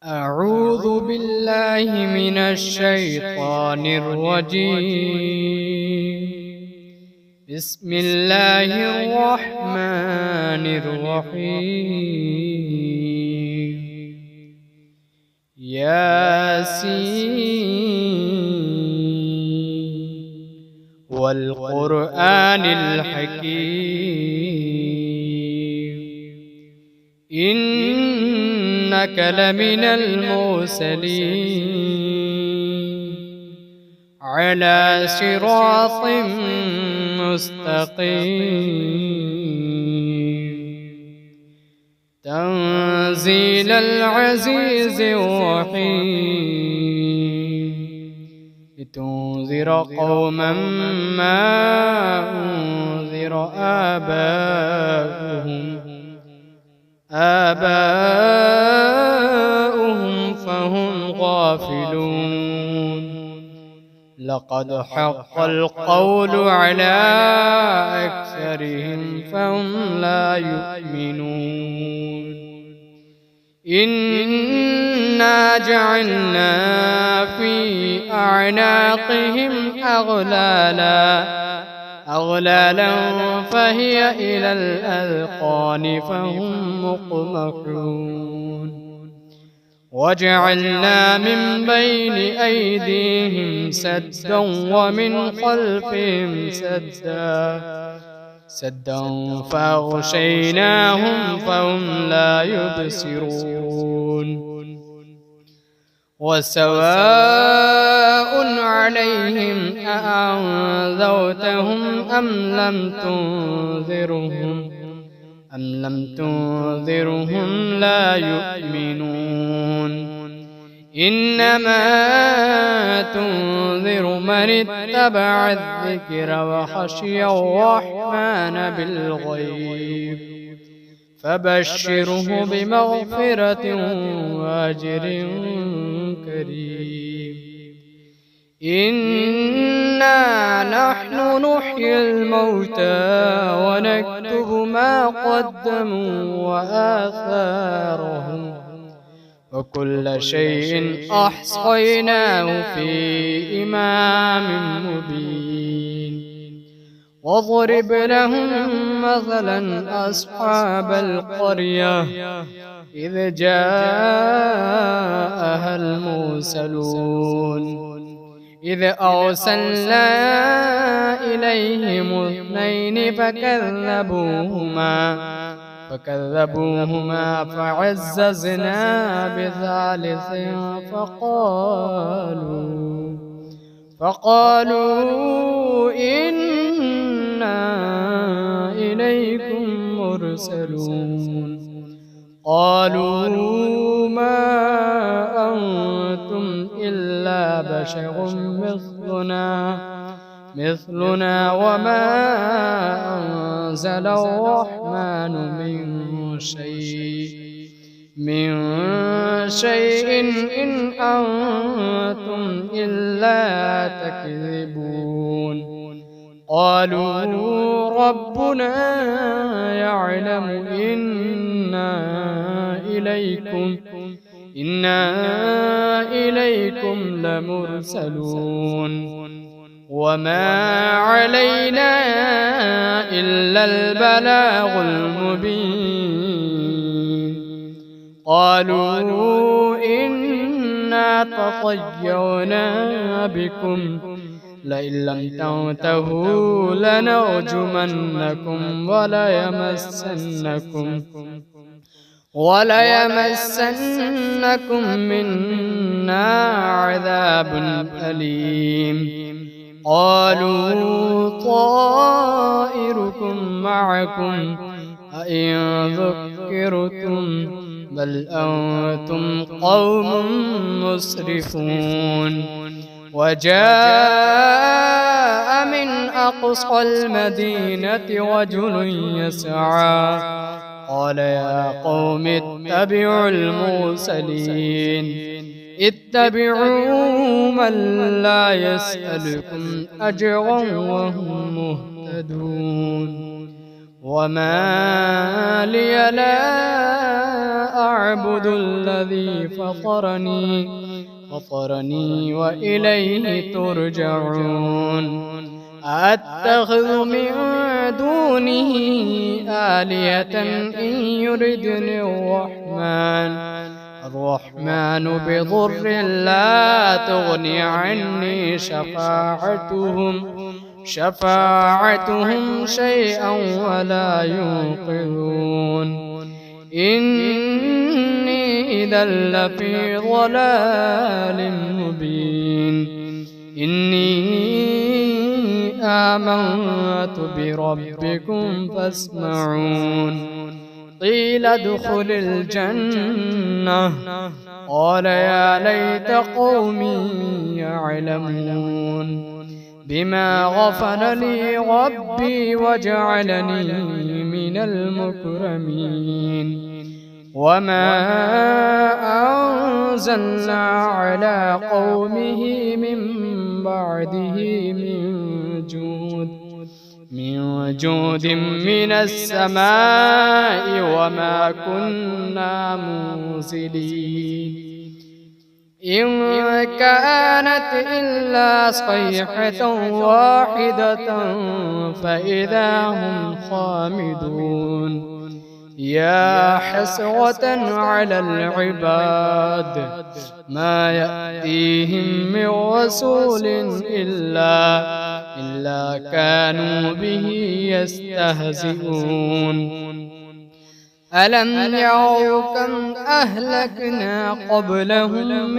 أعوذ بالله من الشيطان الرجيم. بسم الله الرحمن الرحيم. ياسين والقرآن الحكيم إنك لمن المرسلين على صراط مستقيم تنزيل العزيز الرحيم لتنذر قوما ما أنذر آباؤهم فهم غافلون. لقد حق القول على أكثرهم فهم لا يؤمنون. إنا جعلنا في أعناقهم أغلالا فهي إلى الأذقان فهم مقمحون. وجعلنا من بين أيديهم سدا ومن خلفهم سدا فأغشيناهم فهم لا يبصرون. وسواء عليهم أأنذرتهم أم لم تنذرهم لا يؤمنون. إنما تنذر من اتبع الذكر وخشي الرحمن بالغيب فبشره بمغفرة وأجر كريم. إنا نحن نحيي الموتى ونكتب ما قدموا وآثارهم وكل شيء أحصيناه في إمام مبين. واضرب لهم مثلا أصحاب القرية إذ جاءها المرسلون إذ أرسلنا إليهم اثنين فكذبوهما فعززنا بثالث فقالوا إنا إليكم مرسلون. قالوا ما أنتم إلا بشر مثلنا وما أنزل الرحمن من شيء إن أنتم إلا تكذبون. قالوا ربنا يعلم إنا إليكم لمرسلون وما علينا إلا البلاغ المبين. قالوا إنا تطيرنا بكم لئن لم تنتهوا لنرجمنكم وليمسنكم منا عذاب أليم. قالوا طائركم معكم أئن ذكرتم بل أنتم قوم مسرفون. وجاء من أقصى المدينة رجل يسعى قال يا قوم اتبعوا المرسلين اتبعوا من لا يسألكم أجرا وهم مهتدون. وما لي لا أعبد الذي فطرني وإليه ترجعون أتخذ من دونه آلهة إن يردني الرحمن بضر لا تغني عني شفاعتهم شيئا ولا ينقذون إني إذا لفي ضلال مبين إني آمنت بربكم فاسمعون قيل ادخل الجنة قال يا ليت قومي يعلمون بما غفر لي ربي وجعلني من المكرمين وما أنزلنا على قومه من بعده من جود من السماء وما كنا منزلين إن كانت إلا صيحة واحدة فإذا هم خامدون يا حسرة على العباد ما يأتيهم من رسول إلا كانوا به يستهزئون ألم يروا كم أهلكنا قبلهم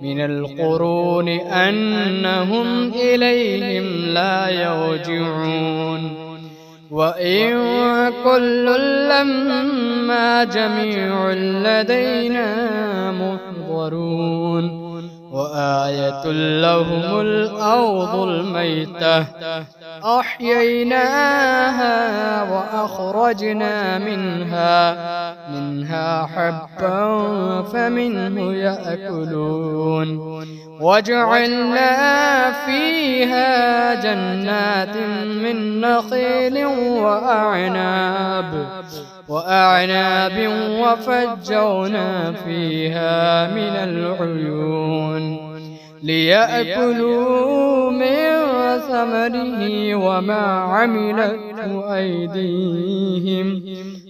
من القرون أنهم إليهم لا يرجعون وإن كل لما جميع لدينا محضرون وآية لهم الأرض الميتة أحييناها وأخرجنا منها حبا فمنه يأكلون وجعلنا فيها جنات من نخيل وأعناب وفجرنا فيها من العيون ليأكلوا من ثمره وما عملته أيديهم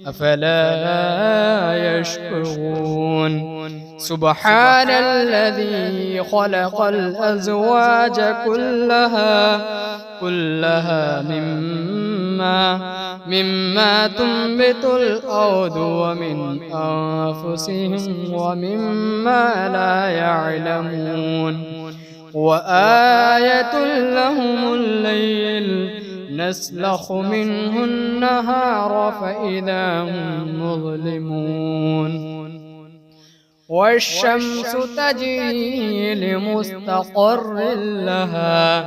أفلا يشكرون سبحان الذي خلق الأزواج كلها مما تنبت الأرض ومن أنفسهم ومما لا يعلمون وآية لهم الليل نسلخ منه النهار فإذا هم مظلمون والشمس تجري لمستقر لها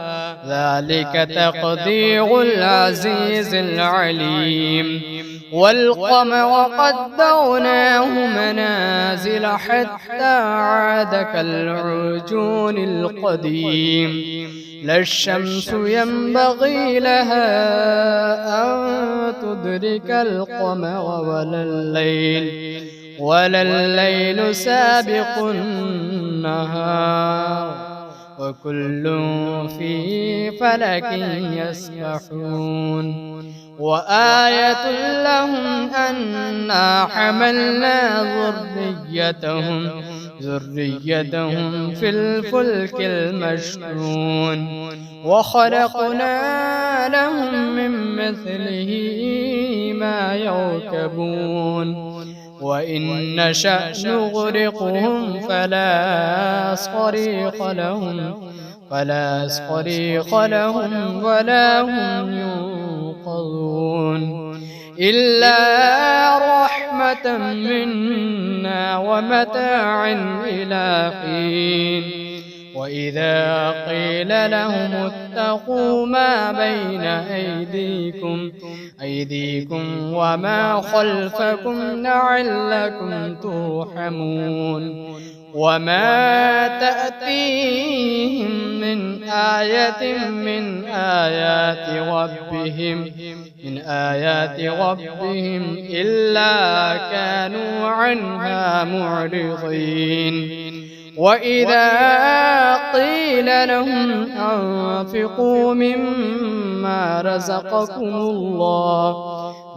ذلك تقدير العزيز العليم والقمر قدرناه منازل حتى عاد كالعرجون القديم لا الشمس ينبغي لها أن تدرك القمر ولا الليل سابق النهار وكل في فلك يسبحون وآية لهم أنا حملنا ذريتهم في الفلك المشحون وخلقنا لهم من مثله ما يركبون وإن نشأ نغرقهم فلا صريخ لهم ولا هم ينقذون إلا رحمة منا ومتاعا إلى حين وإذا قيل لهم اتقوا ما بين أيديكم وما خلفكم لعلكم ترحمون وما تأتيهم من آية من آيات ربهم إلا كانوا عنها معرضين وإذا قيل لهم أنفقوا مما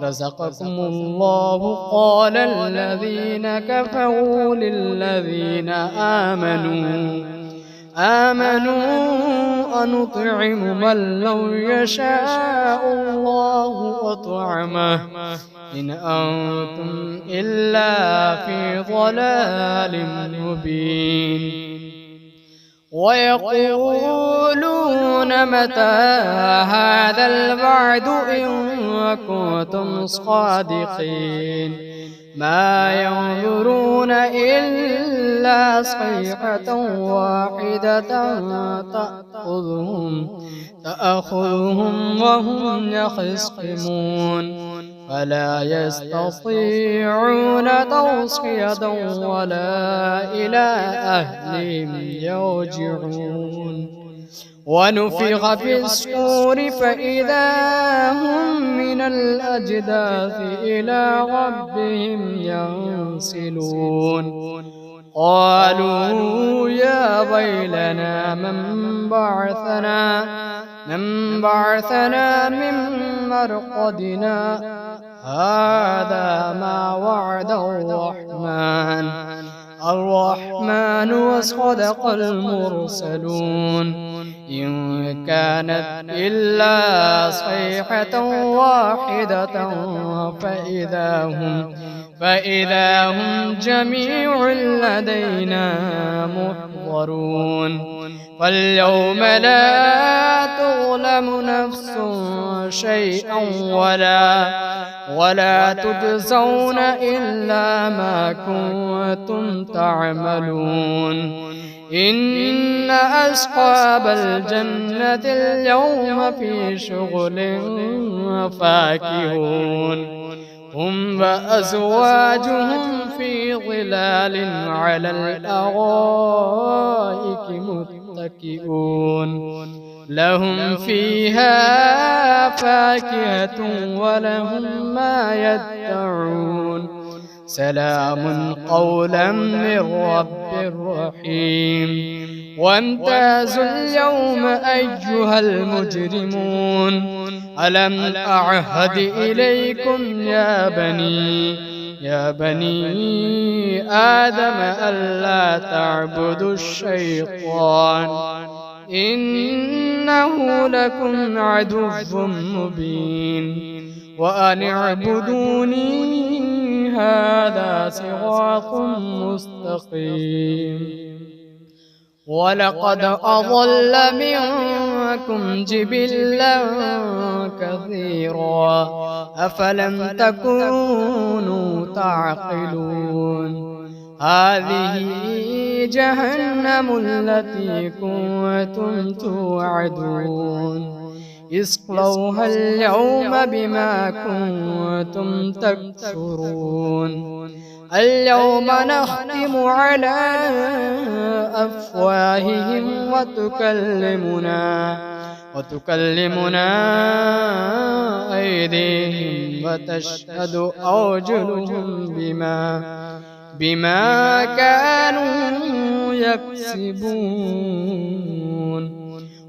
رزقكم الله قال الذين كفروا للذين آمنوا أنطعم من لو يشاء الله أطعمه إن أنتم إلا في ضلال مبين ويقولون متى هذا الوعد إن كنتم صادقين ما ينظرون إلا صيحة واحدة تأخذهم وهم يخصمون فلا يستطيعون توصية ولا إلى أهلهم يرجعون ونفخ في الصور فإذا هم من الأجداث إلى ربهم ينسلون قالوا يا ويلنا من بعثنا من مرقدنا هذا ما وعد الرحمن وصدق المرسلون إن كانت إلا صيحة واحدة فإذا هم جميع لدينا محضرون فاليوم لا تظلم نفس شيئا ولا تجزون إلا ما كنتم تعملون إن أصحاب الجنة اليوم في شغل فاكهون هم وأزواجهم في ظلال على الأرائك متكئون لهم فيها فاكهة ولهم ما يدعون سلام قولا من رب رحيم وامتازوا اليوم أيها المجرمون ألم أعهد إليكم يا بني آدم ألا تعبدوا الشيطان إنه لكم عدو مبين وأن اعبدوني هذا صراط مستقيم ولقد أضل منكم جبلا كثيرا أفلم تكونوا تعقلون هذه جهنم التي كنتم توعدون اصلوها اليوم بما كنتم تكفرون اليوم نختم على أفواههم وتكلمنا أيديهم وتشهد أرجلهم بما كانوا يكسبون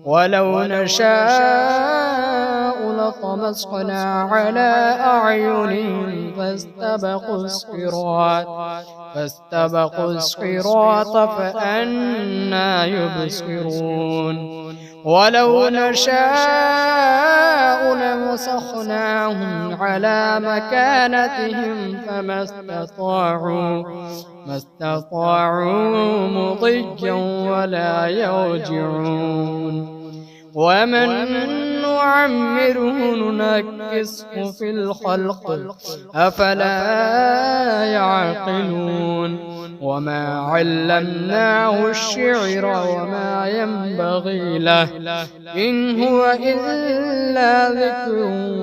ولو نشاء لطمسنا على أعينهم فاستبقوا الصراط فأنى يبصرون ولو نشاء لمسخناهم على مكانتهم فما استطاعوا مضيا ولا يرجعون ومن نعمره ننكسه في الخلق أفلا يعقلون وما علمناه الشعر وما ينبغي له إن هو إلا ذكر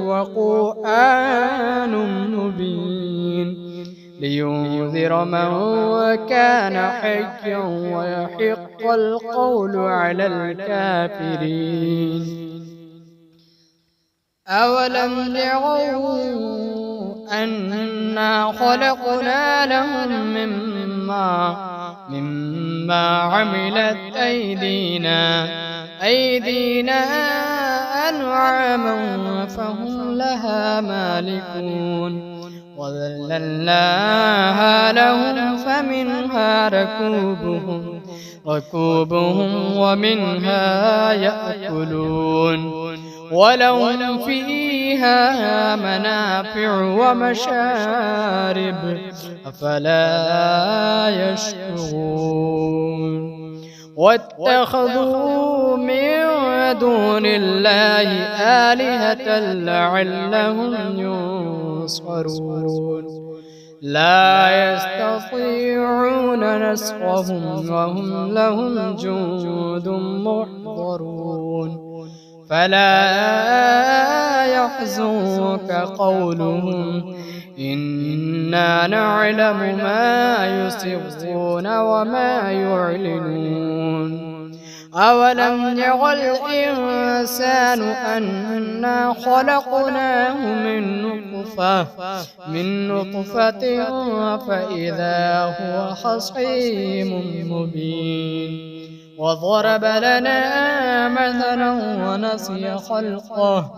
وقرآن مبين لينذر من كان حيا ويحق القول على الكافرين أولم يروا أنا خلقنا لهم مما عملت أيدينا أنعاما فهم لها مالكون وذللناها لهم فمنها ركوبهم ومنها يأكلون ولهم فيها منافع ومشارب أفلا يشكرون واتخذوا من دون الله آلهة لعلهم ينصرون لا يستطيعون نصرهم وهم لهم جند محضرون فلا يحزنك قولهم إنا نعلم ما يسرون وما يعلنون أولم ير الإنسان أنا خلقناه من نطفة فإذا هو خصيم مبين وضرب لنا مثلا ونسي خلقه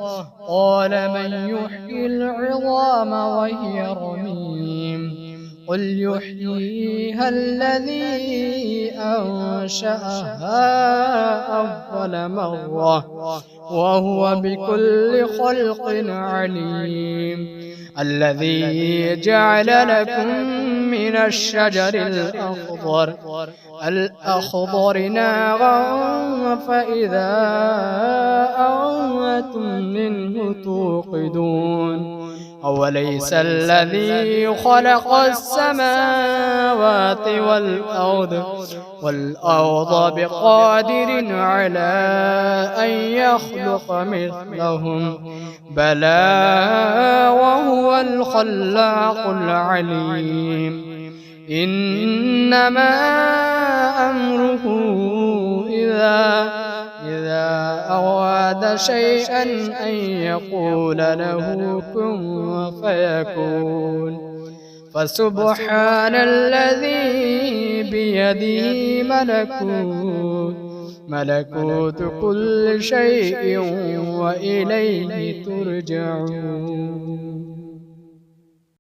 قال من يحيي العظام وهي رميم قل يحييها الذي أنشأها أول مرة وهو بكل خلق عليم الذي جعل لكم من الشجر الأخضر نارا فإذا أنتم منه توقدون أوليس الذي خلق السماوات والأرض بقادر على أن يخلق مثلهم بلى وهو الخلاق العليم إنما أمره إذا أراد شيئا أن يقول له كن فيكون فسبحان الذي بيده ملكوت كل شيء وإليه ترجعون.